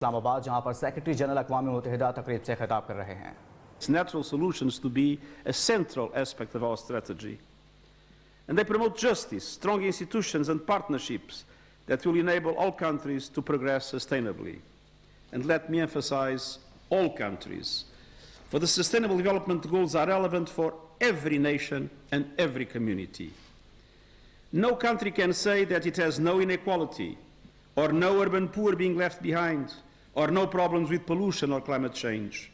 इस्लामाबाद जहां पर secretary general अक़वाम मुत्तहिदा तकरीब से खिताब कर रहे हैं। Natural solutions to be a central aspect of our strategy. And they promote justice, strong institutions and partnerships that will enable all countries to progress sustainably. And let me emphasize, all countries. For the Sustainable Development Goals are relevant for every nation and every community. No country can say that it has no inequality, or no urban poor being left behind, or no problems with pollution or climate change.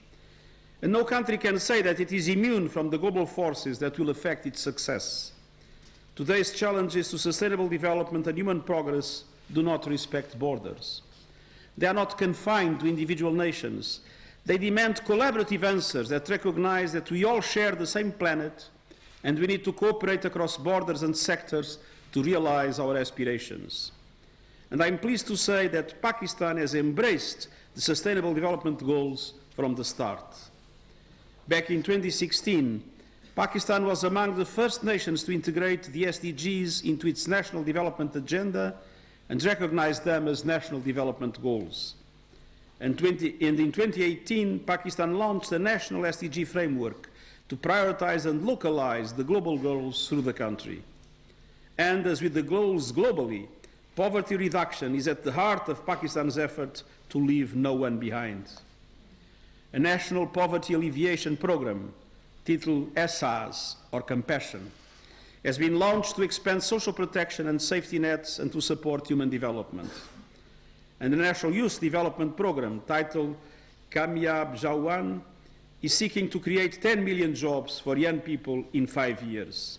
And no country can say that it is immune from the global forces that will affect its success. Today's challenges to sustainable development and human progress do not respect borders. They are not confined to individual nations. They demand collaborative answers that recognize that we all share the same planet and we need to cooperate across borders and sectors to realize our aspirations. And I'm pleased to say that Pakistan has embraced the Sustainable Development Goals from the start. Back in 2016, Pakistan was among the first nations to integrate the SDGs into its national development agenda and recognize them as national development goals. And in 2018, Pakistan launched a national SDG framework to prioritize and localize the global goals through the country. And as with the goals globally, poverty reduction is at the heart of Pakistan's effort to leave no one behind. A national poverty alleviation program, titled SAAS, or Compassion, has been launched to expand social protection and safety nets and to support human development. And the National Youth Development Program, titled Kamyab Jawan, is seeking to create 10 million jobs for young people in 5 years.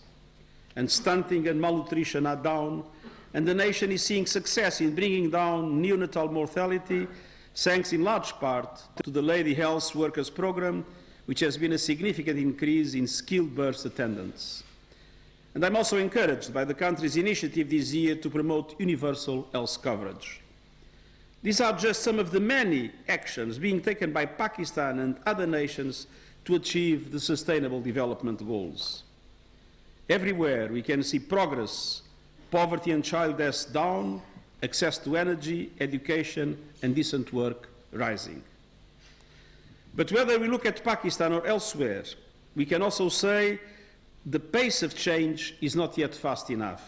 And stunting and malnutrition are down, and the nation is seeing success in bringing down neonatal mortality, thanks in large part to the Lady Health Workers Program, which has been a significant increase in skilled birth attendance. And I'm also encouraged by the country's initiative this year to promote universal health coverage. These are just some of the many actions being taken by Pakistan and other nations to achieve the Sustainable Development Goals. Everywhere we can see progress: poverty and child deaths down, access to energy, education, and decent work rising. But whether we look at Pakistan or elsewhere, we can also say the pace of change is not yet fast enough.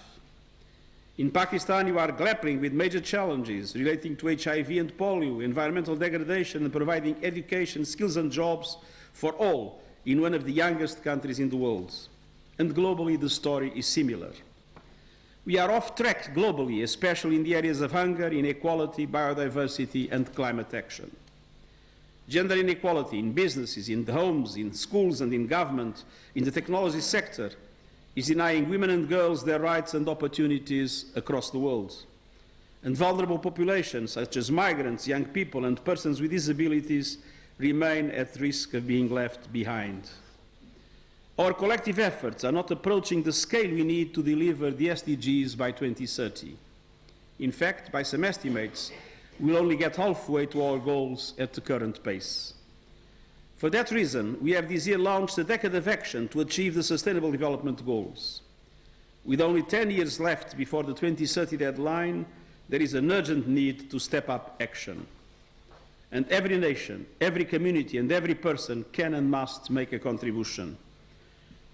In Pakistan, you are grappling with major challenges relating to HIV and polio, environmental degradation, and providing education, skills, and jobs for all in one of the youngest countries in the world. And globally, the story is similar. We are off track globally, especially in the areas of hunger, inequality, biodiversity, and climate action. Gender inequality in businesses, in the homes, in schools, and in government, in the technology sector, is denying women and girls their rights and opportunities across the world. And vulnerable populations, such as migrants, young people, and persons with disabilities, remain at risk of being left behind. Our collective efforts are not approaching the scale we need to deliver the SDGs by 2030. In fact, by some estimates, we'll only get halfway to our goals at the current pace. For that reason, we have this year launched a decade of action to achieve the Sustainable Development Goals. With only 10 years left before the 2030 deadline, there is an urgent need to step up action. And every nation, every community, and every person can and must make a contribution.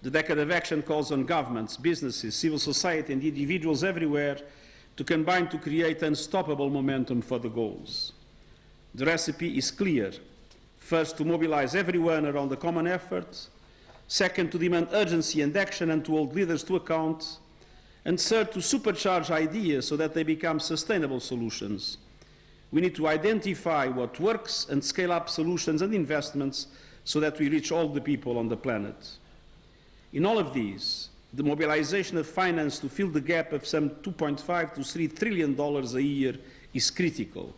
The Decade of Action calls on governments, businesses, civil society, and individuals everywhere to combine to create unstoppable momentum for the goals. The recipe is clear. First, to mobilize everyone around a common effort. Second, to demand urgency and action and to hold leaders to account. And third, to supercharge ideas so that they become sustainable solutions. We need to identify what works and scale up solutions and investments so that we reach all the people on the planet. In all of these, the mobilization of finance to fill the gap of some $2.5 to $3 trillion a year is critical.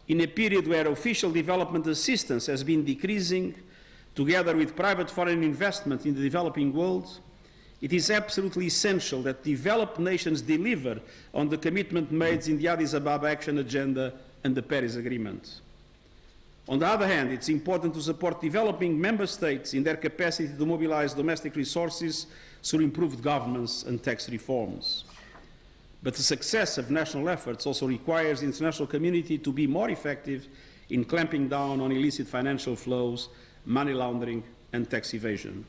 In a period where official development assistance has been decreasing, together with private foreign investment in the developing world, it is absolutely essential that developed nations deliver on the commitment made in the Addis Ababa Action Agenda and the Paris Agreement. On the other hand, it's important to support developing member states in their capacity to mobilize domestic resources through improved governance and tax reforms. But the success of national efforts also requires the international community to be more effective in clamping down on illicit financial flows, money laundering, and tax evasion.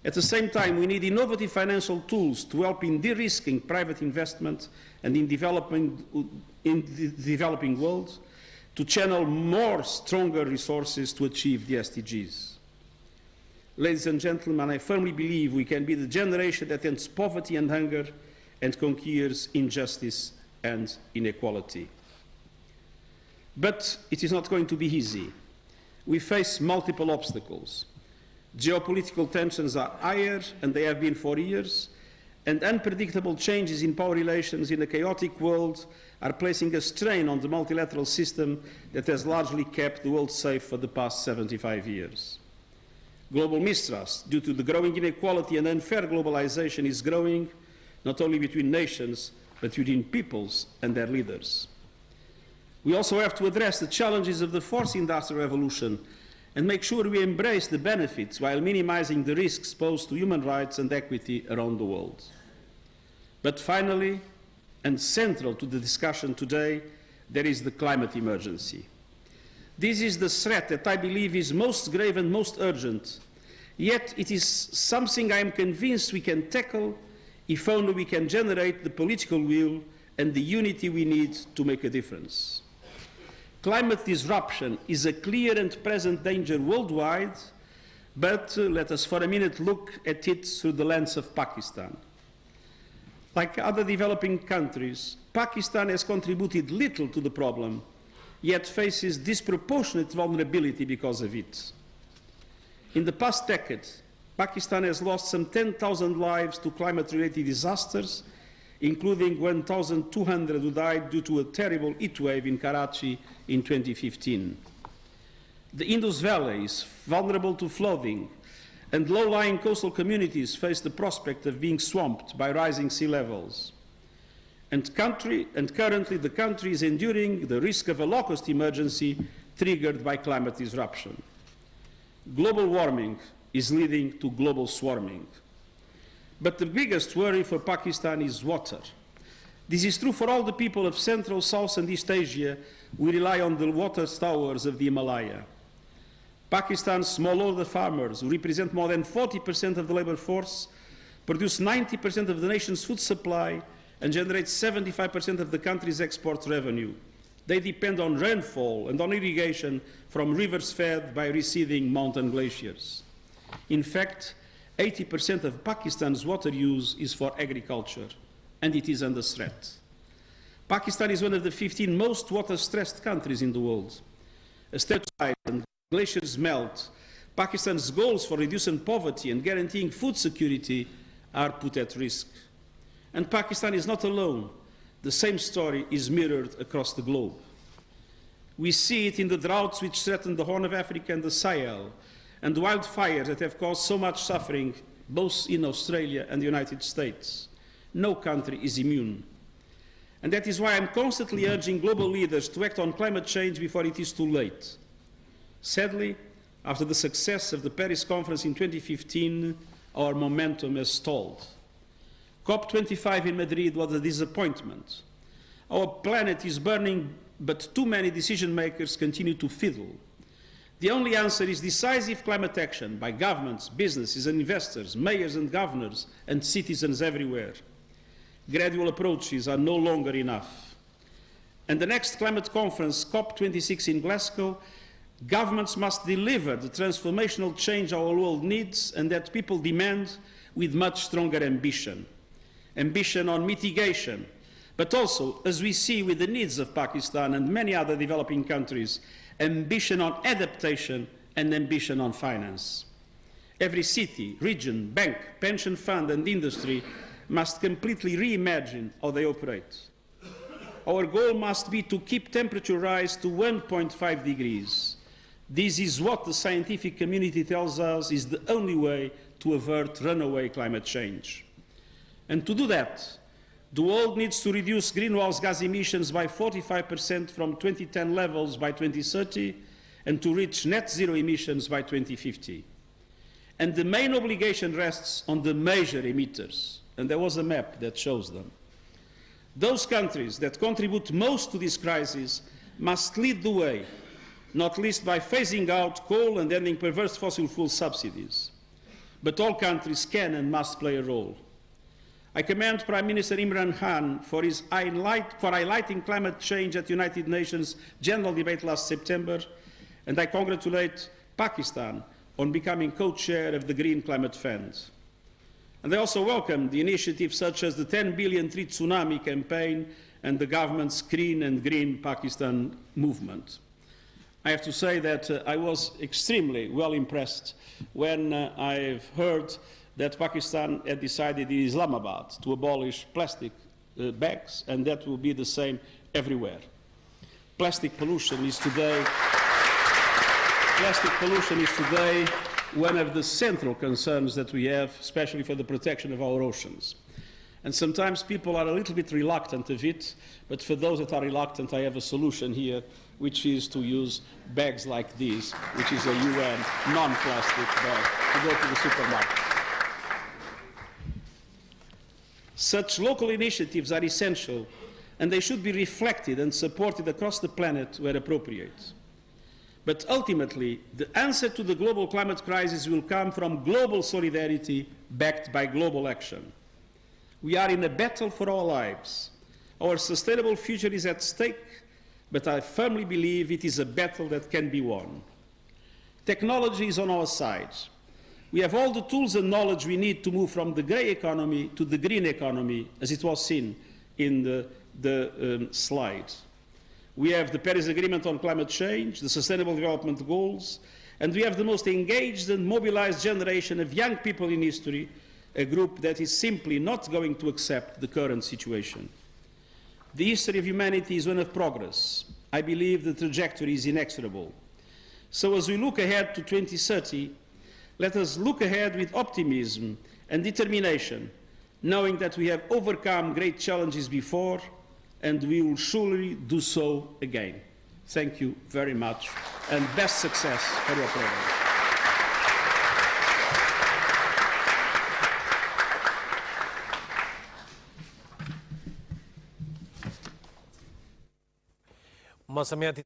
At the same time, we need innovative financial tools to help in de-risking private investment and in the developing world to channel more stronger resources to achieve the SDGs. Ladies and gentlemen, I firmly believe we can be the generation that ends poverty and hunger and conquers injustice and inequality. But it is not going to be easy. We face multiple obstacles. Geopolitical tensions are higher, and they have been for years, and unpredictable changes in power relations in a chaotic world are placing a strain on the multilateral system that has largely kept the world safe for the past 75 years. Global mistrust, due to the growing inequality and unfair globalization, is growing, not only between nations, but between peoples and their leaders. We also have to address the challenges of the fourth industrial revolution and make sure we embrace the benefits while minimizing the risks posed to human rights and equity around the world. But finally, and central to the discussion today, there is the climate emergency. This is the threat that I believe is most grave and most urgent, yet it is something I am convinced we can tackle if only we can generate the political will and the unity we need to make a difference. Climate disruption is a clear and present danger worldwide, but let us for a minute look at it through the lens of Pakistan. Like other developing countries, Pakistan has contributed little to the problem, yet faces disproportionate vulnerability because of it. In the past decade, Pakistan has lost some 10,000 lives to climate-related disasters, including 1,200 who died due to a terrible heat wave in Karachi in 2015. The Indus Valley is vulnerable to flooding, and low-lying coastal communities face the prospect of being swamped by rising sea levels. And currently the country is enduring the risk of a locust emergency triggered by climate disruption. Global warming is leading to global swarming. But the biggest worry for Pakistan is water. This is true for all the people of Central, South and East Asia who rely on the water towers of the Himalaya. Pakistan's smallholder farmers, who represent more than 40% of the labor force, produce 90% of the nation's food supply and generate 75% of the country's export revenue. They depend on rainfall and on irrigation from rivers fed by receding mountain glaciers. In fact, 80% of Pakistan's water use is for agriculture, and it is under threat. Pakistan is one of the 15 most water-stressed countries in the world. As tide and glaciers melt, Pakistan's goals for reducing poverty and guaranteeing food security are put at risk. And Pakistan is not alone. The same story is mirrored across the globe. We see it in the droughts which threaten the Horn of Africa and the Sahel, and the wildfires that have caused so much suffering both in Australia and the United States. No country is immune. And that is why I'm constantly urging global leaders to act on climate change before it is too late. Sadly, after the success of the Paris conference in 2015, our momentum has stalled. COP25 in Madrid was a disappointment. Our planet is burning, but too many decision makers continue to fiddle. The only answer is decisive climate action by governments, businesses and investors, mayors and governors, and citizens everywhere. Gradual approaches are no longer enough. And the next climate conference, COP26 in Glasgow, governments must deliver the transformational change our world needs and that people demand with much stronger ambition. Ambition on mitigation, but also, as we see with the needs of Pakistan and many other developing countries, ambition on adaptation and ambition on finance. Every city, region, bank, pension fund and industry must completely reimagine how they operate. Our goal must be to keep temperature rise to 1.5 degrees. This is what the scientific community tells us is the only way to avert runaway climate change. And to do that, the world needs to reduce greenhouse gas emissions by 45% from 2010 levels by 2030 and to reach net zero emissions by 2050. And the main obligation rests on the major emitters, and there was a map that shows them. Those countries that contribute most to this crisis must lead the way, not least by phasing out coal and ending perverse fossil fuel subsidies. But all countries can and must play a role. I commend Prime Minister Imran Khan for highlighting climate change at the United Nations General Debate last September, and I congratulate Pakistan on becoming co-chair of the Green Climate Fund. And I also welcome the initiatives such as the 10 billion Treat Tsunami campaign and the government's Clean and Green Pakistan movement. I have to say that I was extremely well impressed when I've heard that Pakistan had decided in Islamabad to abolish plastic bags, and that will be the same everywhere. Plastic pollution is today one of the central concerns that we have, especially for the protection of our oceans. And sometimes people are a little bit reluctant of it, but for those that are reluctant, I have a solution here, which is to use bags like these, which is a UN non-plastic bag, to go to the supermarket. Such local initiatives are essential, and they should be reflected and supported across the planet where appropriate. But ultimately, the answer to the global climate crisis will come from global solidarity backed by global action. We are in a battle for our lives. Our sustainable future is at stake, but I firmly believe it is a battle that can be won. Technology is on our side. We have all the tools and knowledge we need to move from the grey economy to the green economy, as it was seen in the slide. We have the Paris Agreement on climate change, the Sustainable Development Goals, and we have the most engaged and mobilized generation of young people in history, a group that is simply not going to accept the current situation. The history of humanity is one of progress. I believe the trajectory is inexorable. So as we look ahead to 2030, let us look ahead with optimism and determination, knowing that we have overcome great challenges before, and we will surely do so again. Thank you very much, and best success for your program. मौसमियाती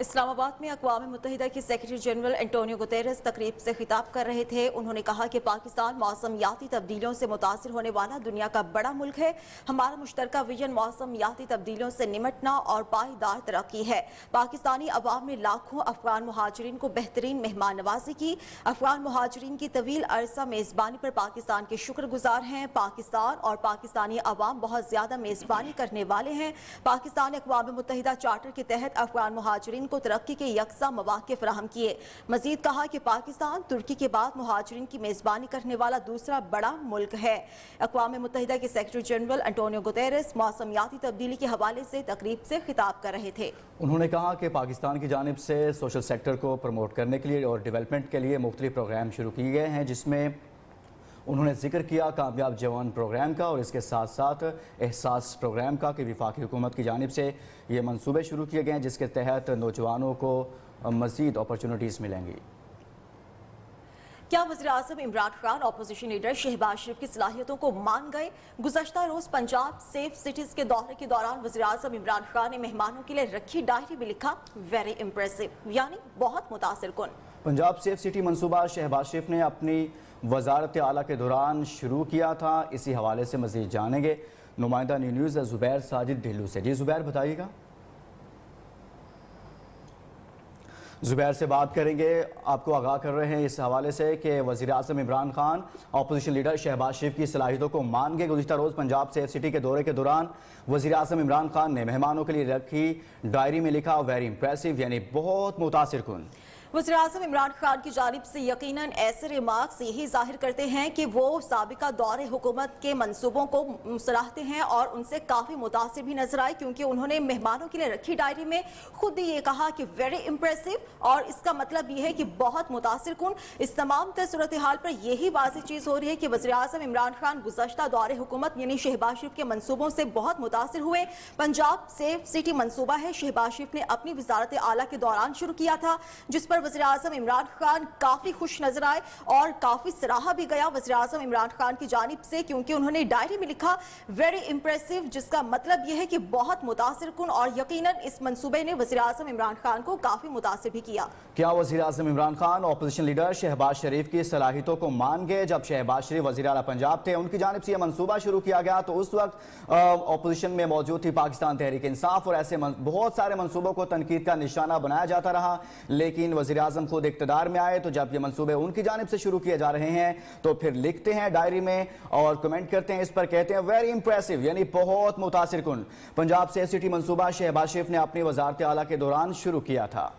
Islamabad में अक़वाम मुत्तहिदा के secretary general Antonio Guterres तकरीब से खिताब कर रहे थे। उन्होंने कहा कि पाकिस्तान मौसमियाती तब्दीलियों से मुतासिर होने वाला दुनिया का बड़ा मुल्क है। हमारा मुश्तरका विजन मौसमियाती तब्दीलियों से निमटना और पायदार तरक्की है। पाकिस्तानी अवाम ने लाखों अफगान मुहाजिरीन को बेहतरीन मेहमान नवाजी की। अफगान मुहाजिरीन की तवील अरसा मेज़बानी पर पाकिस्तान के शुक्रगुजार हैं। पाकिस्तान और पाकिस्तानी अवाम बहुत ज़्यादा मेज़बानी करने वाले हैं। पाकिस्तान ने अक़वाम मुत्तहिदा चार्टर के तहत अफगान मुहाजिरीन को तरक्की के यकसा मौक़े फराहम किए। मजीद कहा कि पाकिस्तान तुर्की के बाद मुहाजिरीन की मेज़बानी करने वाला दूसरा बड़ा मुल्क है। अक़वाम मुत्तहिदा के सेक्रेटरी जनरल एंटोनियो गुतेरेस मौसमियाती तब्दीली के हवाले से तकरीब से खिताब कर रहे थे। उन्होंने कहा कि पाकिस्तान की जानिब से सोशल सेक्टर को प्रमोट करने के लिए और डेवलपमेंट के लिए मुख्तलिफ प्रोग्राम शुरू किए गए हैं, जिसमें उन्होंने जिक्र किया कामयाब जवान प्रोग्राम का और इसके साथ साथ एहसास प्रोग्राम का कि वफाकी हुकूमत की जानिब से ये मंसूबे शुरू किए गए हैं, जिसके तहत नौजवानों को मज़ीद अपॉर्चुनिटीज़ मिलेंगी। क्या वज़ीर-ए-आज़म इमरान खान अपोजिशन लीडर शहबाज शरीफ की सलाहियतों को मान गए? गुज़श्ता रोज़ पंजाब सेफ सिटीज़ के दौरे के दौरान वज़ीर-ए-आज़म इमरान खान ने मेहमानों के लिए रखी डायरी में लिखा वेरी इम्प्रेसिव, यानी बहुत मुतासिर कुन। पंजाब सेफ सिटी मंसूबा शहबाज शरीफ ने अपनी वज़ारत आला के दौरान शुरू किया था। इसी हवाले से मज़ीद जानेंगे नुमाइंदा न्यूज़ ज़ुबैर साजिद ढिल्लू से। जी ज़ुबैर, बताइएगा। ज़ुबैर से बात करेंगे, आपको आगाह कर रहे हैं इस हवाले से कि वज़ीर-ए-आज़म इमरान खान अपोजिशन लीडर शहबाज शरीफ की सलाहियतों को मान गए। गुज़िश्ता रोज़ पंजाब सेफ सिटी के दौरे के दौरान वज़ीर-ए-आज़म इमरान खान ने मेहमानों के लिए रखी डायरी में लिखा वेरी इम्प्रेसिव, यानी बहुत मुतासिर कुन। वज़ीर-ए-आज़म इमरान खान की जानिब से यकीनन ऐसे रिमार्क्स यही जाहिर करते हैं कि वो साबिका दौरे हुकूमत के मंसूबों को सराहते हैं और उनसे काफ़ी मुतासिर भी नजर आए, क्योंकि उन्होंने मेहमानों के लिए रखी डायरी में खुद ही ये कहा कि वेरी इम्प्रेसिव, और इसका मतलब ये है कि बहुत मुतासिर कुन। इस तमाम सूरत हाल पर यही वाज़ेह चीज़ हो रही है कि वज़ीर-ए-आज़म इमरान खान गुज़श्ता दौरे हुकूमत यानी शहबाज शरीफ के मंसूबों से बहुत मुतासिर हुए। पंजाब सेफ सिटी मंसूबा है, शहबाज शरीफ ने अपनी वज़ारत आला के दौरान शुरू किया था, जिस पर पर वज़ीर-ए-आज़म इमरान खान काफी खुश नजर आए और काफी सराहा भी गया वज़ीर-ए-आज़म इमरान खान की जानिब से, क्योंकि उन्होंने डायरी में लिखा वेरी इंप्रेसिव, जिसका मतलब यह है कि बहुत मुतासिरकुन, और यकीनन इस मंसूबे ने वज़ीर-ए-आज़म इमरान खान को काफी मुतासिर भी किया। क्या वज़ीर-ए-आज़म इमरान खान ऑपोजिशन लीडर शहबाज शरीफ की सलाहियतों को मान गए? जब शहबाज शरीफ वज़ीर आला पंजाब थे, उनकी जानिब से यह मंसूबा शुरू किया गया तो उस वक्त ऑपोजिशन में मौजूद थी पाकिस्तान तहरीक इंसाफ, और ऐसे बहुत सारे मंसूबों को तनकीद का निशाना बनाया जाता रहा। लेकिन वज़ीर-ए-आज़म खुद इक़्तिदार में आए तो जब ये मंसूबे उनकी जानिब से शुरू किए जा रहे हैं तो फिर लिखते हैं डायरी में और कमेंट करते हैं, इस पर कहते हैं वेरी इंप्रेसिव, यानी बहुत मुतासिरकुन। पंजाब से सिटी मंसूबा शहबाज शरीफ ने अपनी वज़ारत आला के दौरान शुरू किया था।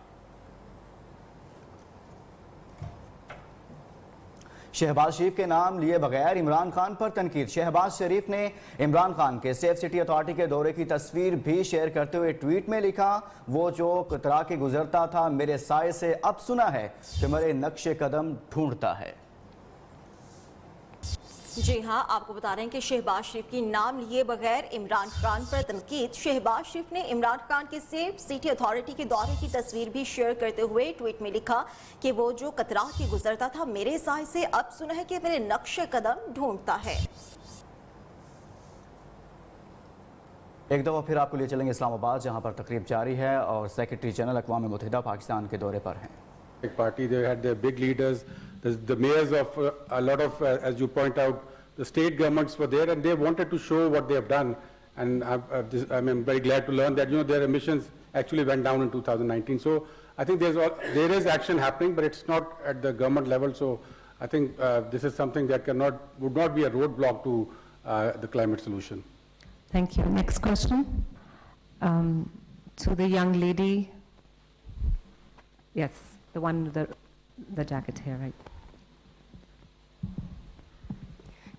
शहबाज शरीफ के नाम लिए बगैर इमरान खान पर तनकीद। शहबाज शरीफ ने इमरान खान के सेफ सिटी अथॉरिटी के दौरे की तस्वीर भी शेयर करते हुए ट्वीट में लिखा, वो जो कतरा के गुजरता था मेरे साए से अब सुना है कि मेरे नक्शे कदम ढूंढता है। जी हां, आपको बता रहे हैं कि शहबाज शरीफ की नाम लिए बगैर इमरान खान पर तनकीद। शहबाज शरीफ ने इमरान खान के सेफ सिटी अथॉरिटी के दौरे की तस्वीर भी शेयर करते हुए ट्वीट में लिखा कि वो जो कतरा के गुजरता था मेरे साए से अब सुना है कि मेरे नक्शे कदम ढूंढता है। एक दफ़ा फिर आपको लिए चलेंगे इस्लामाबाद, जहां पर तकरीब जारी है और सेक्रेटरी जनरल अक़वाम मुत्तहिदा पाकिस्तान के दौरे पर हैं। Party, they had their big leaders, the mayors of a lot of, as you point out, the state governments were there, and they wanted to show what they have done. And I'm very glad to learn that their emissions actually went down in 2019. So I think there is action happening, but it's not at the government level. So I think this is something that would not be a roadblock to the climate solution. Thank you. Next question. To the young lady. Yes, the one with the jacket here, right?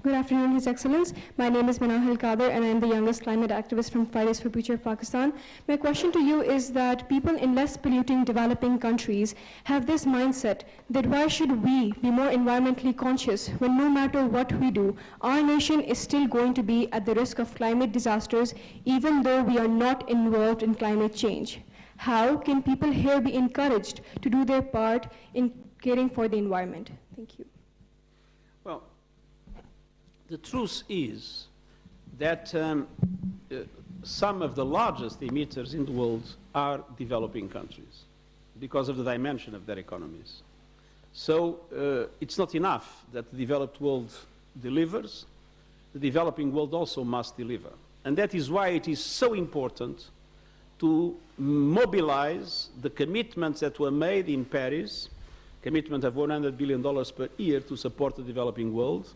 Good afternoon, His Excellence. My name is Manahil Kader, and I am the youngest climate activist from Fridays for Future of Pakistan. My question to you is that people in less polluting developing countries have this mindset that why should we be more environmentally conscious when no matter what we do, our nation is still going to be at the risk of climate disasters even though we are not involved in climate change? How can people here be encouraged to do their part in caring for the environment? Thank you. Well, the truth is that some of the largest emitters in the world are developing countries because of the dimension of their economies. So it's not enough that the developed world delivers, the developing world also must deliver. And that is why it is so important to mobilize the commitments that were made in Paris, commitment of $100 billion per year to support the developing world,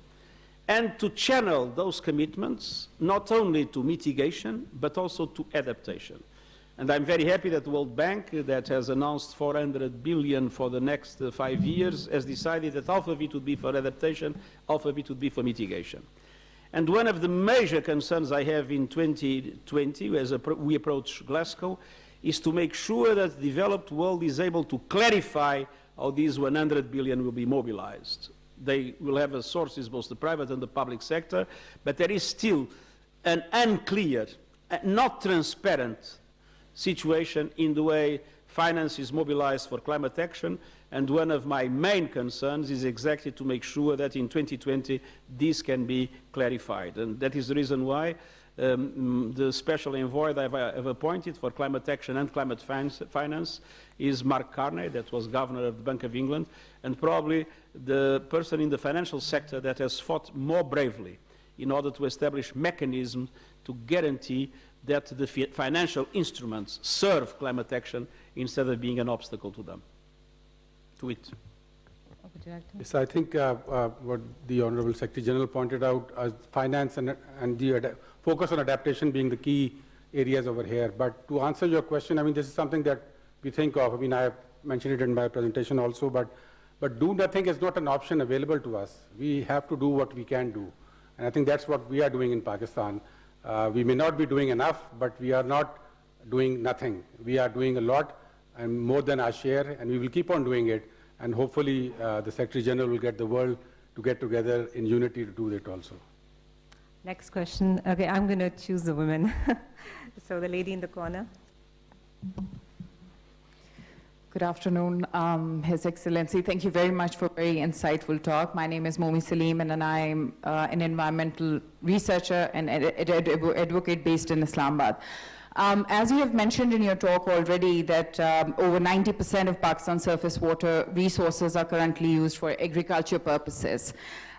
and to channel those commitments not only to mitigation, but also to adaptation. And I'm very happy that the World Bank, that has announced $400 billion for the next 5 years, has decided that half of it would be for adaptation, half of it would be for mitigation. And one of the major concerns I have in 2020, as we approach Glasgow, is to make sure that the developed world is able to clarify how these 100 billion will be mobilized. They will have sources, both the private and the public sector, but there is still an unclear, not transparent situation in the way finance is mobilized for climate action, and one of my main concerns is exactly to make sure that in 2020 this can be clarified. And that is the reason why the special envoy that I've appointed for climate action and climate finance is Mark Carney, that was governor of the Bank of England, and probably the person in the financial sector that has fought more bravely in order to establish mechanisms to guarantee that the financial instruments serve climate action instead of being an obstacle to them. To it. Yes, I think what the Honorable Secretary General pointed out, finance and the focus on adaptation being the key areas over here. But to answer your question, I mean, this is something that we think of. I mean, I have mentioned it in my presentation also, but do nothing is not an option available to us. We have to do what we can do. And I think that's what we are doing in Pakistan. We may not be doing enough, but we are not doing nothing. We are doing a lot and more than our share, and we will keep on doing it. And hopefully the Secretary General will get the world to get together in unity to do that also. Next question. Okay, I'm going to choose the women. So the lady in the corner. Good afternoon, His Excellency. Thank you very much for a very insightful talk. My name is Momi Salim, and I'm an environmental researcher and advocate based in Islamabad. As you have mentioned in your talk already, that over 90% of Pakistan's surface water resources are currently used for agriculture purposes.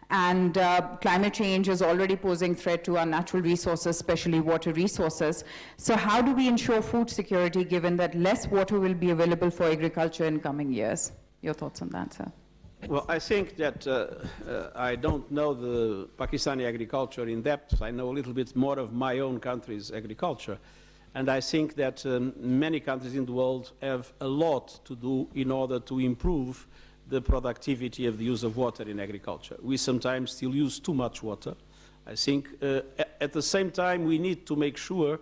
And climate change is already posing threat to our natural resources, especially water resources. So how do we ensure food security given that less water will be available for agriculture in coming years? Your thoughts on that, sir? Well, I think that I don't know the Pakistani agriculture in depth. I know a little bit more of my own country's agriculture. And I think that many countries in the world have a lot to do in order to improve the productivity of the use of water in agriculture. We sometimes still use too much water. I think at the same time we need to make sure,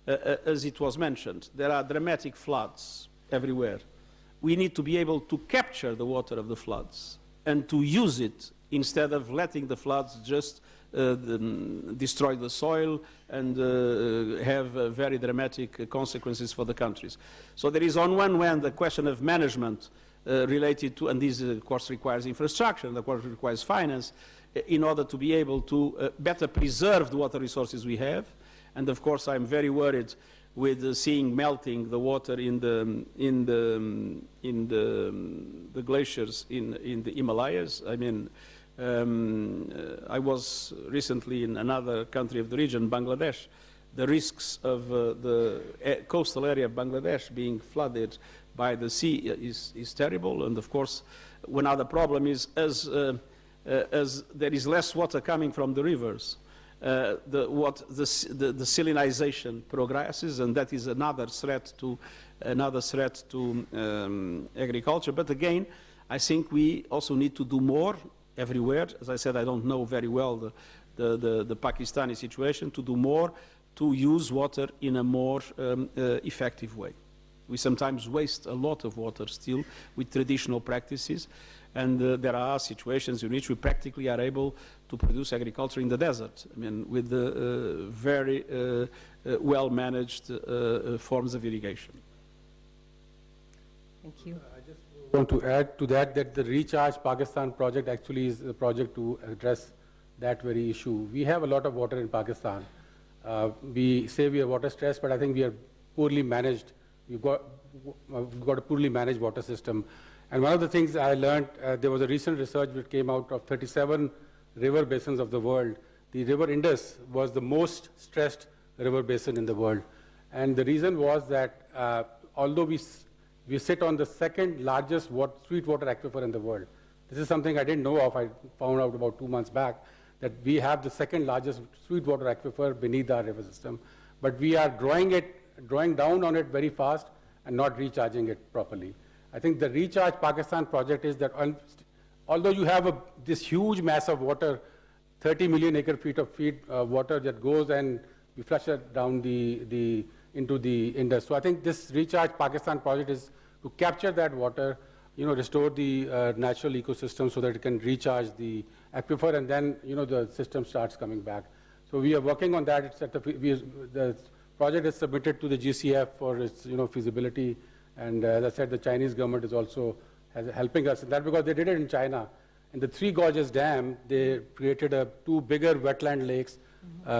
as it was mentioned, there are dramatic floods everywhere. We need to be able to capture the water of the floods and to use it instead of letting the floods just destroy the soil and have very dramatic consequences for the countries. So there is on one hand the question of management related to, and this of course requires infrastructure, and of course requires finance, in order to be able to better preserve the water resources we have. And of course I'm very worried with seeing melting the water in the glaciers in the Himalayas. I mean, I was recently in another country of the region, Bangladesh. The risks of the coastal area of Bangladesh being flooded by the sea is terrible. And of course, one other problem is as there is less water coming from the rivers, the salinization progresses, and that is another threat to agriculture. But again, I think we also need to do more everywhere. As I said, I don't know very well the Pakistani situation, to do more to use water in a more effective way. We sometimes waste a lot of water still with traditional practices, and there are situations in which we practically are able to produce agriculture in the desert. I mean, with the very well-managed forms of irrigation. Thank you. I just want to add to that the Recharge Pakistan project actually is a project to address that very issue. We have a lot of water in Pakistan. We say we are water stressed, but I think we are poorly managed. We've got a poorly managed water system. And one of the things I learned, there was a recent research that came out of 37 river basins of the world. The river Indus was the most stressed river basin in the world. And the reason was that although we sit on the second largest sweet water aquifer in the world, this is something I didn't know of. I found out about 2 months back that we have the second largest sweet water aquifer beneath our river system. But we are drawing down on it very fast and not recharging it properly. I think the Recharge Pakistan project is that although you have this huge mass of water, 30 million acre feet of water that goes and we flush it down into the Indus. So I think this Recharge Pakistan project is to capture that water, restore the natural ecosystem so that it can recharge the aquifer, and then the system starts coming back. So we are working on that. It's at the project is submitted to the GCF for its feasibility, and as I said, the Chinese government is also helping us in that, because they did it in China. In the Three Gorges Dam, they created two bigger wetland lakes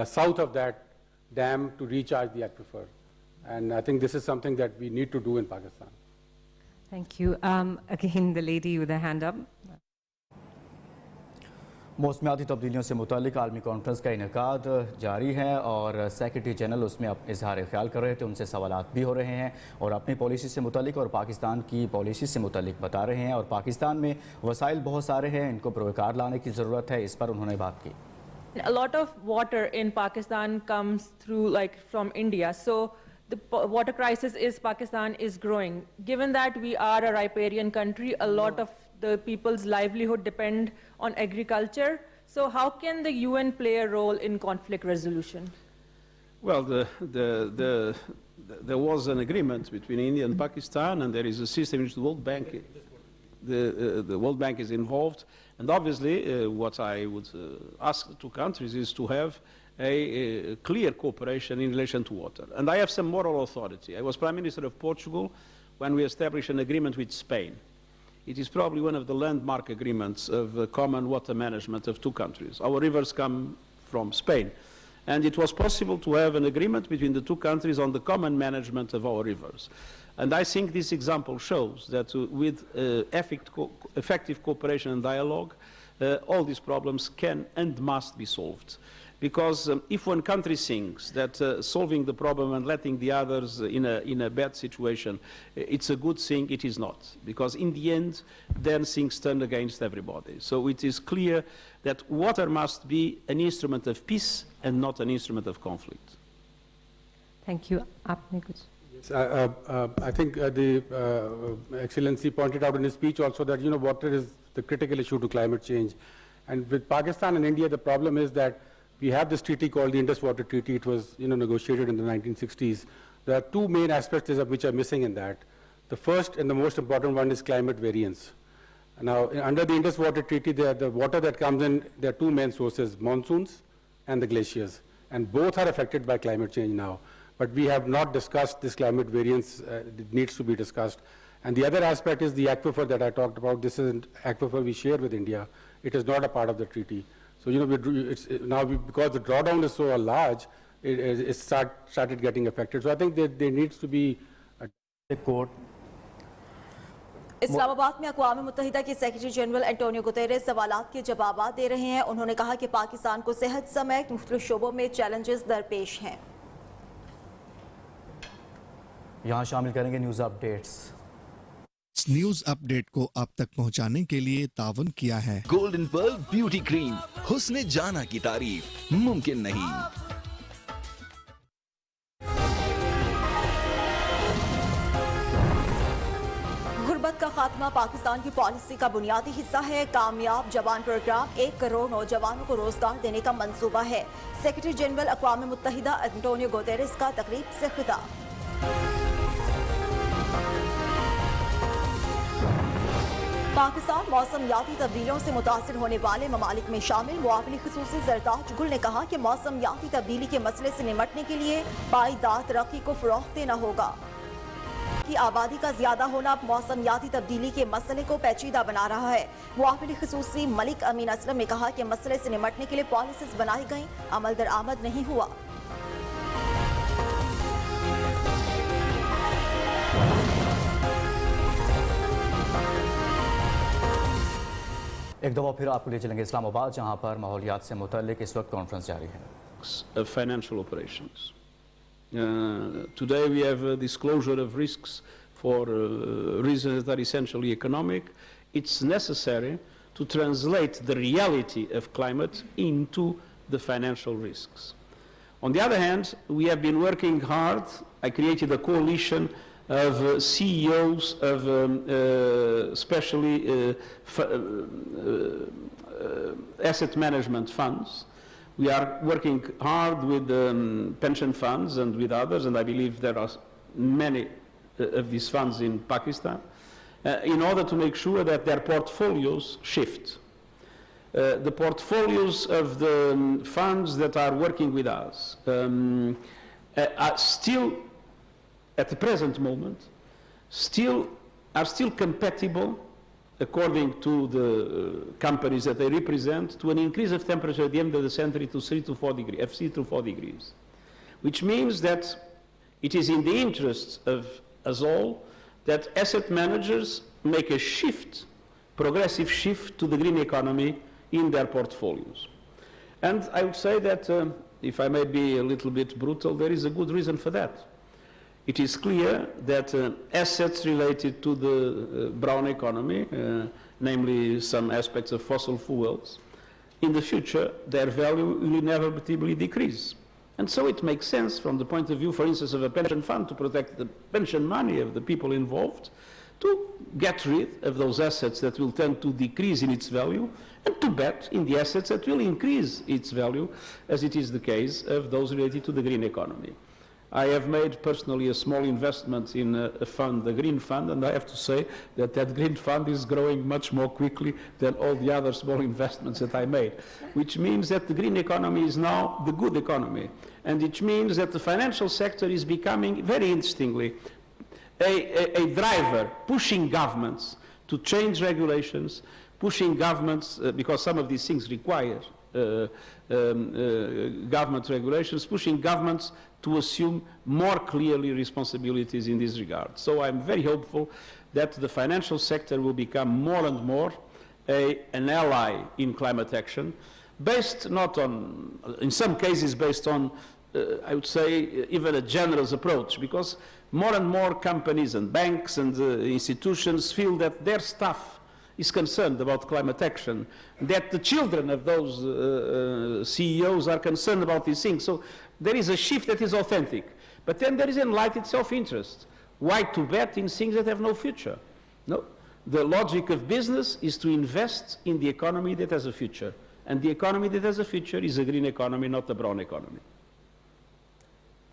south of that dam to recharge the aquifer. And I think this is something that we need to do in Pakistan. Thank you. Again, the lady with the hand up. मौसमियाती तब्दीलियों से मुतालिक आलमी conference का इनेकाद जारी है और secretary general उसमें इजहार ख्याल कर रहे थे, उनसे सवालात भी हो रहे हैं और अपनी पॉलिसी से मुतालिक और पाकिस्तान की पॉलिसी से मुतालिक बता रहे हैं। और पाकिस्तान में वसाइल बहुत सारे हैं, इनको पुरकार लाने की ज़रूरत है, इस पर उन्होंने बात की। A lot of water in Pakistan comes through from India, so the water crisis is Pakistan is growing. Given that we are a riparian country, a lot of the people's livelihood depend on agriculture. So how can the UN play a role in conflict resolution? Well, there was an agreement between India and Pakistan, and there is a system in which the World Bank, the World Bank is involved. And obviously, what I would ask the two countries is to have a clear cooperation in relation to water. And I have some moral authority. I was Prime Minister of Portugal when we established an agreement with Spain. It is probably one of the landmark agreements of common water management of two countries. Our rivers come from Spain, and it was possible to have an agreement between the two countries on the common management of our rivers. And I think this example shows that with effective cooperation and dialogue, all these problems can and must be solved. Because if one country thinks that solving the problem and letting the others in a bad situation, it's a good thing, it is not. Because in the end, then things turn against everybody. So it is clear that water must be an instrument of peace and not an instrument of conflict. Thank you. Aapne kuch? Yes, I think the Excellency pointed out in his speech also that, water is the critical issue to climate change. And with Pakistan and India, the problem is that we have this treaty called the Indus Water Treaty. It was, negotiated in the 1960s. There are two main aspects which are missing in that. The first and the most important one is climate variance. Now, under the Indus Water Treaty, the water that comes in, there are two main sources, monsoons and the glaciers. And both are affected by climate change now. But we have not discussed this climate variance. It needs to be discussed. And the other aspect is the aquifer that I talked about. This is an aquifer we share with India. It is not a part of the treaty. So, because the drawdown is so large, it started getting affected. So I think there needs to be a court. Islamabad में अक़वाम मुत्तहिदा के secretary general Antonio Guterres सवालात के जवाब दे रहे हैं। उन्होंने कहा कि पाकिस्तान को सेहत समेत मुख्तलिफ शोबों में चैलेंजेस दरपेश हैं। यहाँ शामिल करेंगे न्यूज़ अपडेट्स। न्यूज अपडेट को आप तक पहुंचाने के लिए तावन किया है गोल्डन पर्ल ब्यूटी क्रीम, हुस्ने जाना की तारीफ मुमकिन नहीं। गुर्बत का खात्मा पाकिस्तान की पॉलिसी का बुनियादी हिस्सा है। कामयाब जवान प्रोग्राम 1 करोड़ नौजवानों को रोजगार देने का मंसूबा है। सेक्रेटरी जनरल अक़वाम मुत्तहिदा एंटोनियो गुतेरेस का तकरीब से खिताब। पाकिस्तान मौसमियाती तब्दीलियों से मुतासिर होने वाले ममालिक में शामिल मुआविन ख़ुसूसी ज़रदाज गुल ने कहा कि मौसमियाती तब्दीली के मसले से निमटने के लिए पायदार तरक्की को फ़रोग़ देना होगा। की आबादी का ज्यादा होना मौसमियाती तब्दीली के मसले को पेचीदा बना रहा है। मुआविन ख़ुसूसी मलिक अमीन असलम ने कहा कि मसले से निमटने के लिए पॉलिसीज बनाई गई, अमल दरामद नहीं हुआ। एक दफ़ा फिर आपको ले चलेंगे इस्लामाबाद, जहां पर माहौलियात से मुतल्लिक इस वक्त कॉन्फ्रेंस जारी है। Financial operations. Today we have a disclosure of risks for reasons that are essentially economic. It's necessary to translate the reality of climate into the financial risks. On the other hand, we have been working hard. I created a coalition of CEOs of especially asset management funds. We are working hard with pension funds and with others, and I believe there are many of these funds in Pakistan, in order to make sure that their portfolios shift. The portfolios of the funds that are working with us are still, at the present moment, are still compatible, according to the companies that they represent, to an increase of temperature at the end of the century to 3 to 4 degrees, which means that it is in the interests of us all that asset managers make a shift, progressive shift to the green economy in their portfolios. And I would say that, if I may be a little bit brutal, there is a good reason for that. It is clear that assets related to the brown economy, namely some aspects of fossil fuels, in the future their value will inevitably decrease. And so it makes sense from the point of view, for instance, of a pension fund to protect the pension money of the people involved, to get rid of those assets that will tend to decrease in its value and to bet in the assets that will increase its value, as it is the case of those related to the green economy. I have made personally a small investment in a fund, the Green Fund, and I have to say that that Green Fund is growing much more quickly than all the other small investments that I made, which means that the green economy is now the good economy, and it means that the financial sector is becoming, very interestingly, a driver pushing governments to change regulations, pushing governments, because some of these things require government regulations, pushing governments to assume more clearly responsibilities in this regard. So I'm very hopeful that the financial sector will become more and more an ally in climate action, based not on, in some cases based on, I would say, even a generous approach, because more and more companies and banks and institutions feel that their staff is concerned about climate action, that the children of those CEOs are concerned about these things. So there is a shift that is authentic. But then there is enlightened self-interest. Why to bet in things that have no future? No. The logic of business is to invest in the economy that has a future. And the economy that has a future is a green economy, not a brown economy.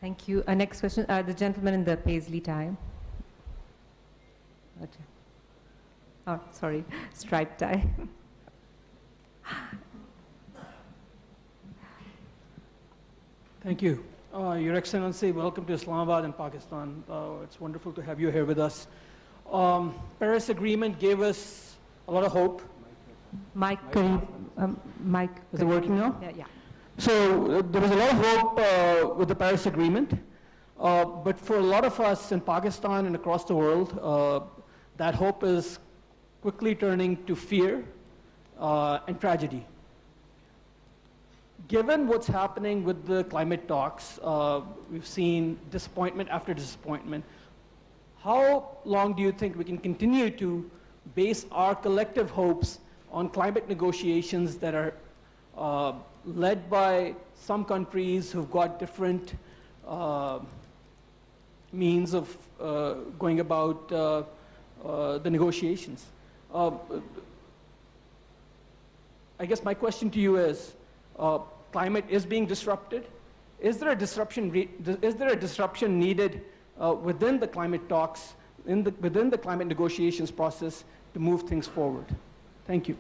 Thank you. Next question, the gentleman in the paisley tie. Oh, sorry, striped tie. Thank you. Your Excellency, welcome to Islamabad and Pakistan. It's wonderful to have you here with us. Paris Agreement gave us a lot of hope. Mike, Mike. Is it working now? Yeah, yeah. So there was a lot of hope with the Paris Agreement, but for a lot of us in Pakistan and across the world, that hope is quickly turning to fear and tragedy. Given what's happening with the climate talks, we've seen disappointment after disappointment. How long do you think we can continue to base our collective hopes on climate negotiations that are led by some countries who've got different means of going about the negotiations? I guess my question to you is, climate is being disrupted. Is there a disruption needed within the climate talks, within the climate negotiations process to move things forward? Thank you.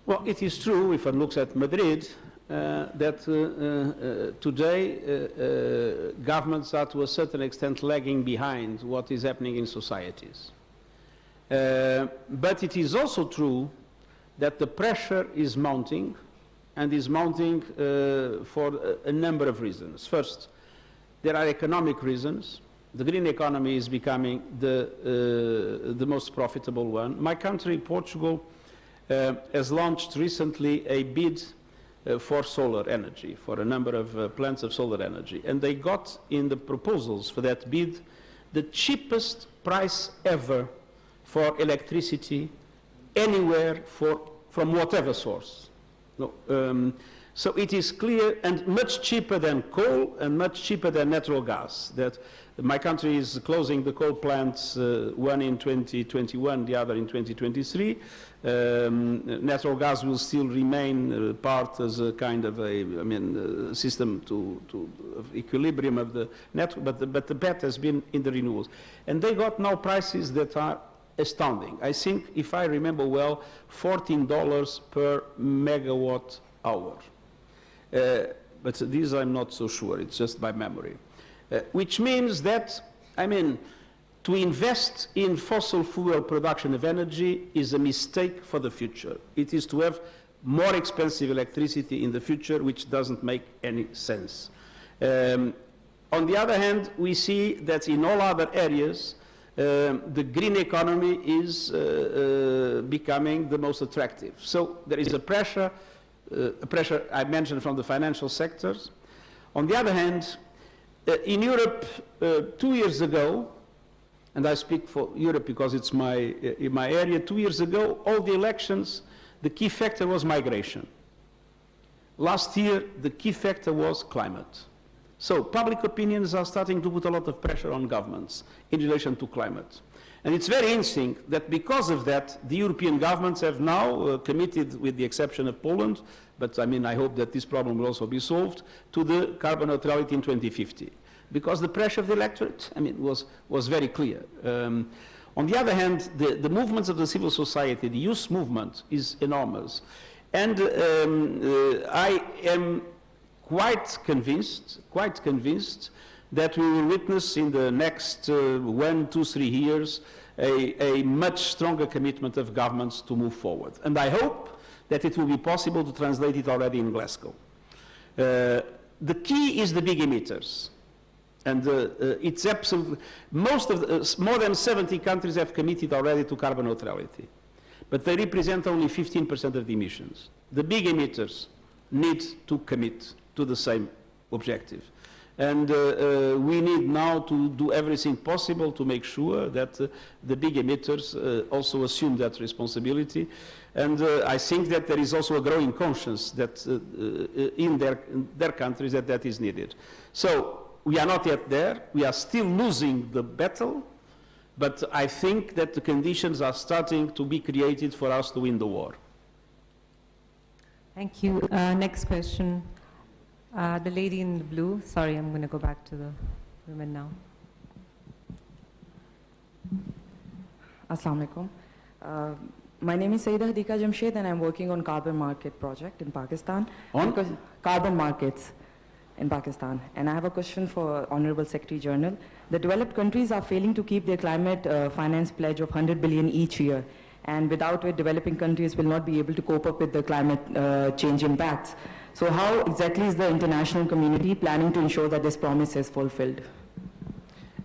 Well, it is true, if one looks at Madrid, that today governments are to a certain extent lagging behind what is happening in societies. But it is also true that the pressure is mounting, and is mounting for a number of reasons. First, there are economic reasons. The green economy is becoming the most profitable one. My country, Portugal, has launched recently a bid for solar energy, for a number of plants of solar energy. And they got in the proposals for that bid the cheapest price ever for electricity anywhere from whatever source. No, so it is clear, and much cheaper than coal and much cheaper than natural gas, that my country is closing the coal plants, one in 2021, the other in 2023. Natural gas will still remain part as a kind of a, system of equilibrium of the network, but the bet has been in the renewables. And they got now prices that are astounding. I think, if I remember well, $14 per megawatt hour. But these I'm not so sure, it's just by memory. Which means that, to invest in fossil fuel production of energy is a mistake for the future. It is to have more expensive electricity in the future, which doesn't make any sense. On the other hand, we see that in all other areas, the green economy is becoming the most attractive. So there is a pressure I mentioned from the financial sectors. On the other hand, in Europe 2 years ago, and I speak for Europe because it's in my area, 2 years ago, all the elections, the key factor was migration. Last year, the key factor was climate. So public opinions are starting to put a lot of pressure on governments in relation to climate. And it's very interesting that because of that, the European governments have now committed, with the exception of Poland, but I hope that this problem will also be solved, to the carbon neutrality in 2050. Because the pressure of the electorate, was very clear. On the other hand, the movements of the civil society, the youth movement, is enormous. And I am quite convinced that we will witness in the next 1, 2, 3 years a much stronger commitment of governments to move forward. And I hope that it will be possible to translate it already in Glasgow. The key is the big emitters. And it's absolutely, more than 70 countries have committed already to carbon neutrality. But they represent only 15% of the emissions. The big emitters need to commit to the same objective. And we need now to do everything possible to make sure that the big emitters also assume that responsibility. And I think that there is also a growing conscience that in their countries that is needed. So we are not yet there. We are still losing the battle. But I think that the conditions are starting to be created for us to win the war. Thank you. Next question. The lady in the blue. Sorry, I'm going to go back to the women now. Assalamu alaikum. My name is Saida Hadika Jamshed and I'm working on carbon market project in Pakistan. On? Carbon markets in Pakistan. And I have a question for Honorable Secretary General. The developed countries are failing to keep their climate finance pledge of 100 billion each year. And without it, developing countries will not be able to cope up with the climate change impacts. So how exactly is the international community planning to ensure that this promise is fulfilled?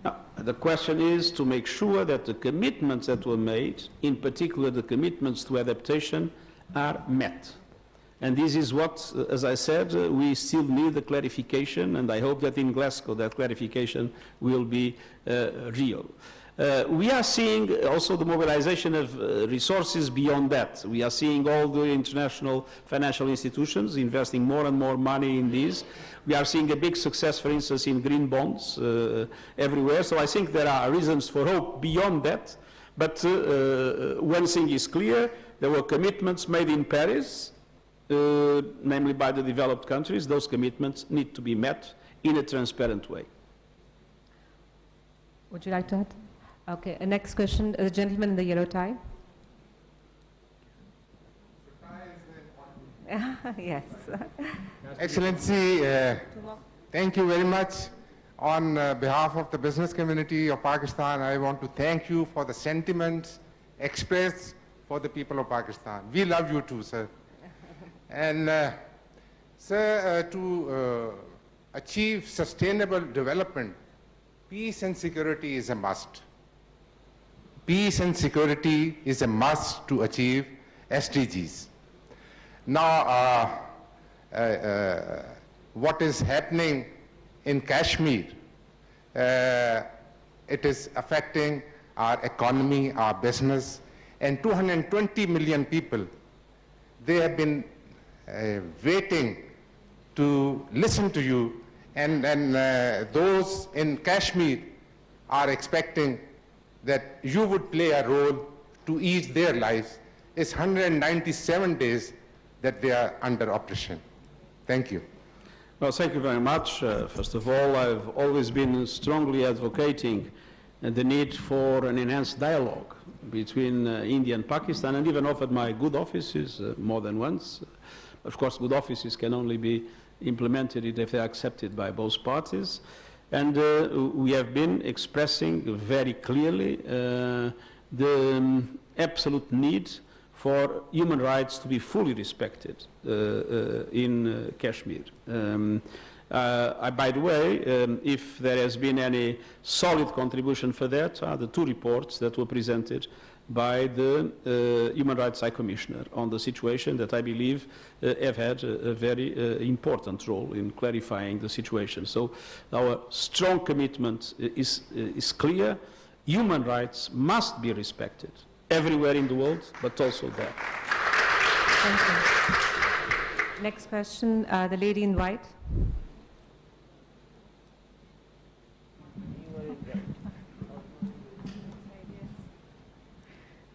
Now, the question is to make sure that the commitments that were made, in particular the commitments to adaptation, are met. And this is what, as I said, we still need the clarification, and I hope that in Glasgow that clarification will be real. We are seeing also the mobilization of resources beyond that. We are seeing all the international financial institutions investing more and more money in these. We are seeing a big success, for instance, in green bonds everywhere. So I think there are reasons for hope beyond that. But one thing is clear, there were commitments made in Paris, namely by the developed countries. Those commitments need to be met in a transparent way. Would you like to add? Okay, next question, the gentleman in the yellow tie. Yes. Excellency, thank you very much. On behalf of the business community of Pakistan, I want to thank you for the sentiments expressed for the people of Pakistan. We love you too, sir. And sir, to achieve sustainable development, peace and security is a must. Peace and security is a must to achieve SDGs. Now, what is happening in Kashmir, it is affecting our economy, our business, and 220 million people, they have been waiting to listen to you, and those in Kashmir are expecting that you would play a role to ease their lives. It's 197 days that they are under oppression. Thank you. Well, thank you very much. First of all, I've always been strongly advocating the need for an enhanced dialogue between India and Pakistan, and even offered my good offices more than once. Of course, good offices can only be implemented if they are accepted by both parties. And we have been expressing very clearly the absolute need for human rights to be fully respected in Kashmir. By the way, if there has been any solid contribution for that, are the 2 reports that were presented by the Human Rights High Commissioner on the situation that I believe have had a very important role in clarifying the situation. So our strong commitment is clear. Human rights must be respected everywhere in the world, but also there. Thank you. Next question, the lady in white.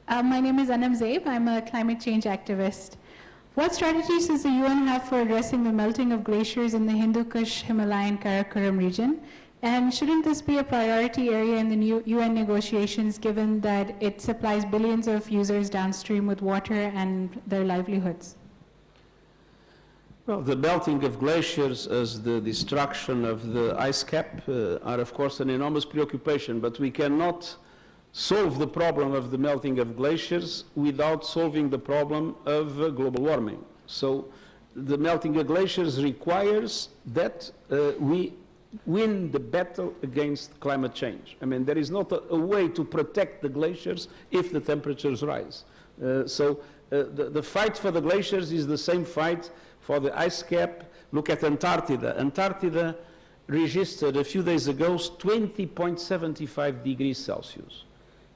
My name is Anam Zaib. I'm a climate change activist. What strategies does the UN have for addressing the melting of glaciers in the Hindu Kush Himalayan Karakoram region? And shouldn't this be a priority area in the new UN negotiations, given that it supplies billions of users downstream with water and their livelihoods? Well, the melting of glaciers as the destruction of the ice cap are, of course, an enormous preoccupation, but we cannot solve the problem of the melting of glaciers without solving the problem of global warming. So the melting of glaciers requires that we win the battle against climate change. I mean, there is not a way to protect the glaciers if the temperatures rise. The fight for the glaciers is the same fight for the ice cap. Look at Antarctica. Antarctica registered a few days ago 20.75 degrees Celsius.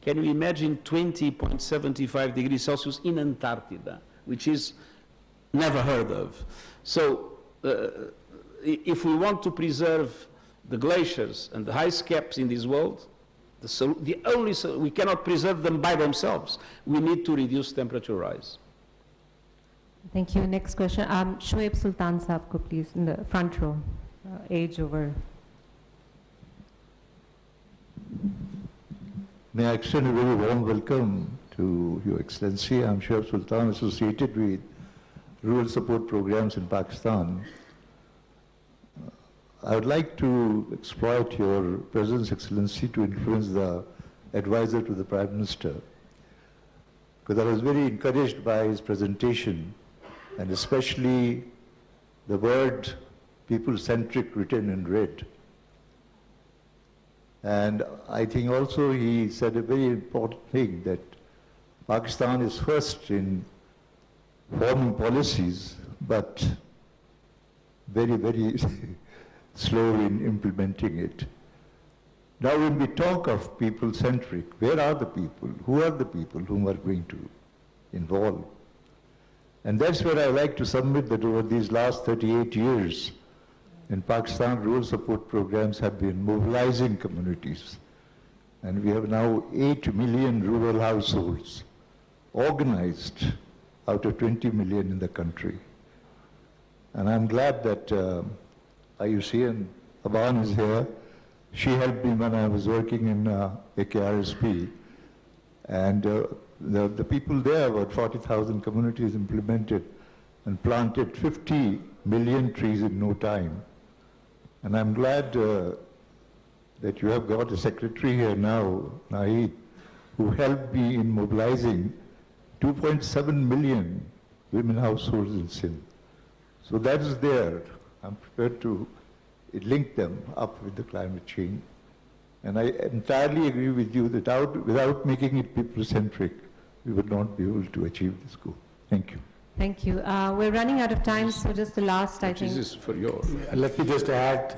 Can you imagine 20.75 degrees Celsius in Antarctica, which is never heard of? So if we want to preserve the glaciers and the ice caps in this world, we cannot preserve them by themselves. We need to reduce temperature rise. Thank you. Next question. Shoaib Sultan Saab ko please, in the front row. Age over. May I extend a very warm welcome to Your Excellency. I'm Shoaib Sultan, associated with rural support programs in Pakistan. I would like to exploit your presence, Excellency, to influence the advisor to the Prime Minister, because I was very encouraged by his presentation, and especially the word people-centric written in red. And I think also he said a very important thing, that Pakistan is first in forming policies, but very, very slow in implementing it. Now when we talk of people-centric, where are the people? Who are the people whom are going to involve? And that's where I like to submit that over these last 38 years, in Pakistan, rural support programs have been mobilizing communities. And we have now 8 million rural households organized out of 20 million in the country. And I'm glad that IUCN Aban is here. She helped me when I was working in AKRSP. And the people there, about 40,000 communities implemented and planted 50 million trees in no time. And I'm glad that you have got a secretary here now, Naeed, who helped me in mobilizing 2.7 million women households in Sindh. So that is there. I'm prepared to link them up with the climate change. And I entirely agree with you that without making it people-centric, we would not be able to achieve this goal. Thank you. Thank you. We're running out of time, so just the last, I think. This is for yours. Let me just add,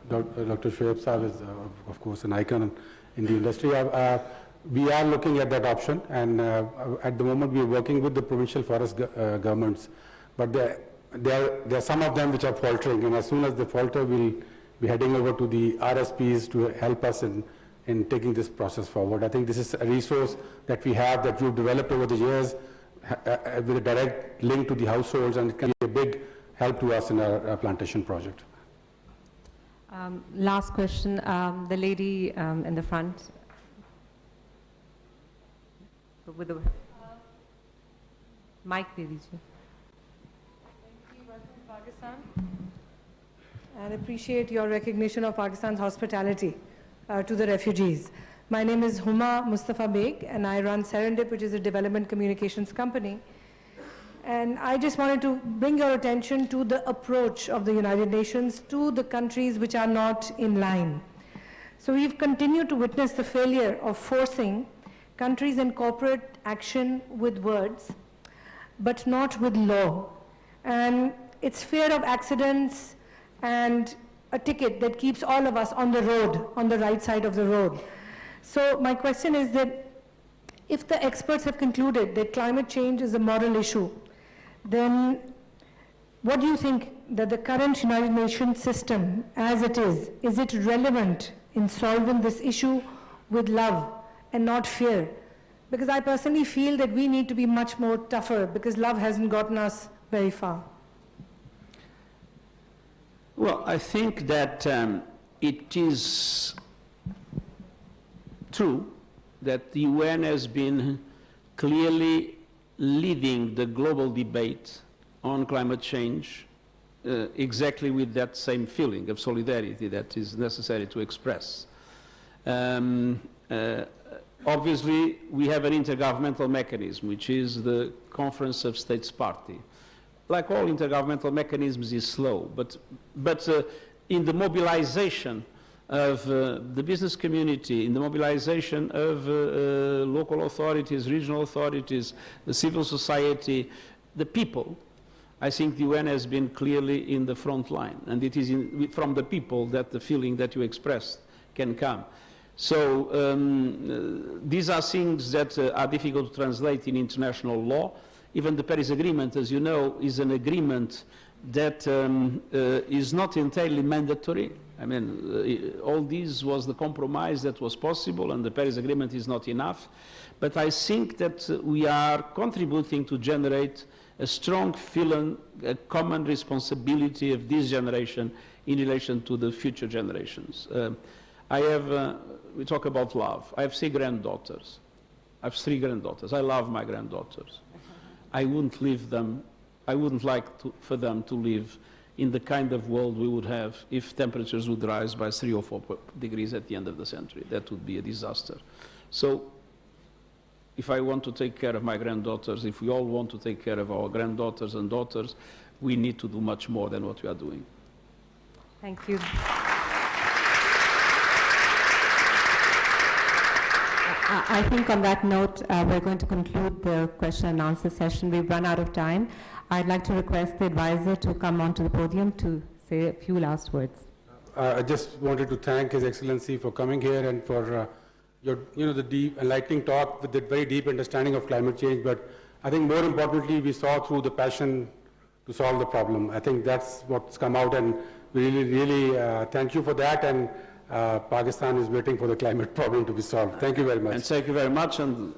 Dr. Shoaib Saab is, of course, an icon in the industry. We are looking at that option, and at the moment we are working with the provincial forest governments. But there are some of them which are faltering, and as soon as they falter, we'll be heading over to the RSPs to help us in taking this process forward. I think this is a resource that we have, that we've developed over the years, with a direct link to the households, and it can be a big help to us in our plantation project. Last question, the lady in the front. With the mic, please. Pakistan, and appreciate your recognition of Pakistan's hospitality to the refugees. My name is Huma Mustafa Beg, and I run Serendip, which is a development communications company. And I just wanted to bring your attention to the approach of the United Nations to the countries which are not in line. So we've continued to witness the failure of forcing countries in corporate action with words, but not with law. And it's fear of accidents and a ticket that keeps all of us on the road, on the right side of the road. So my question is that if the experts have concluded that climate change is a moral issue, then what do you think that the current United Nations system as it is it relevant in solving this issue with love and not fear? Because I personally feel that we need to be much more tougher, because love hasn't gotten us very far. Well, I think that it is true that the UN has been clearly leading the global debate on climate change exactly with that same feeling of solidarity that is necessary to express. Obviously, we have an intergovernmental mechanism, which is the Conference of States Party. Like all intergovernmental mechanisms, is slow, but in the mobilization of the business community, in the mobilization of local authorities, regional authorities, the civil society, the people, I think the UN has been clearly in the front line, and it is from the people that the feeling that you expressed can come. So these are things that are difficult to translate in international law. Even the Paris Agreement, as you know, is an agreement that is not entirely mandatory. I mean, all this was the compromise that was possible, and the Paris Agreement is not enough. But I think that we are contributing to generate a strong feeling, a common responsibility of this generation in relation to the future generations. We talk about love. I have 3 granddaughters. I have 3 granddaughters. I love my granddaughters. I wouldn't leave them, I wouldn't like for them to live in the kind of world we would have if temperatures would rise by 3 or 4 degrees at the end of the century. That would be a disaster. So if I want to take care of my granddaughters, if we all want to take care of our granddaughters and daughters, we need to do much more than what we are doing. Thank you. I think on that note, we're going to conclude the question and answer session. We've run out of time. I'd like to request the advisor to come onto the podium to say a few last words. I just wanted to thank His Excellency for coming here and for the deep, enlightening talk with the very deep understanding of climate change. But I think more importantly, we saw through the passion to solve the problem. I think that's what's come out, and we really thank you for that. And Pakistan is waiting for the climate problem to be solved. Thank you very much. And thank you very much, and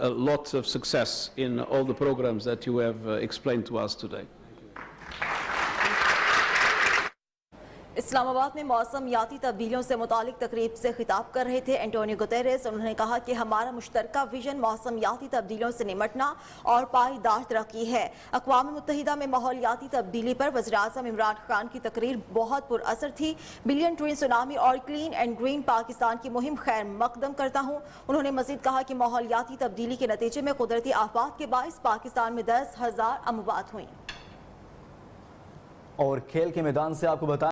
a lot of success in all the programs that you have explained to us today. Islamabad में मौसमियाती तब्दीलियों से मुतालिक तकरीब से खिताब कर रहे थे Antonio Guterres. उन्होंने कहा कि हमारा मुश्तरका विजन मौसमियाती तब्दीलियों से निमटना और पायदार तरक्की है। अक़वाम मुत्तहिदा में माहौलियाती तब्दीली पर वज़ीर-ए-आज़म इमरान खान की तकरीर बहुत पुरअसर थी। बिलियन ट्री सुनामी और क्लीन एंड ग्रीन पाकिस्तान की मुहिम खैर मकदम करता हूँ। उन्होंने मज़ीद कहा कि माहौलियाती तब्दीली के नतीजे में कुदरती आफात के बाइस पाकिस्तान में 10,000 अमवात हुई। और खेल के मैदान से आपको बता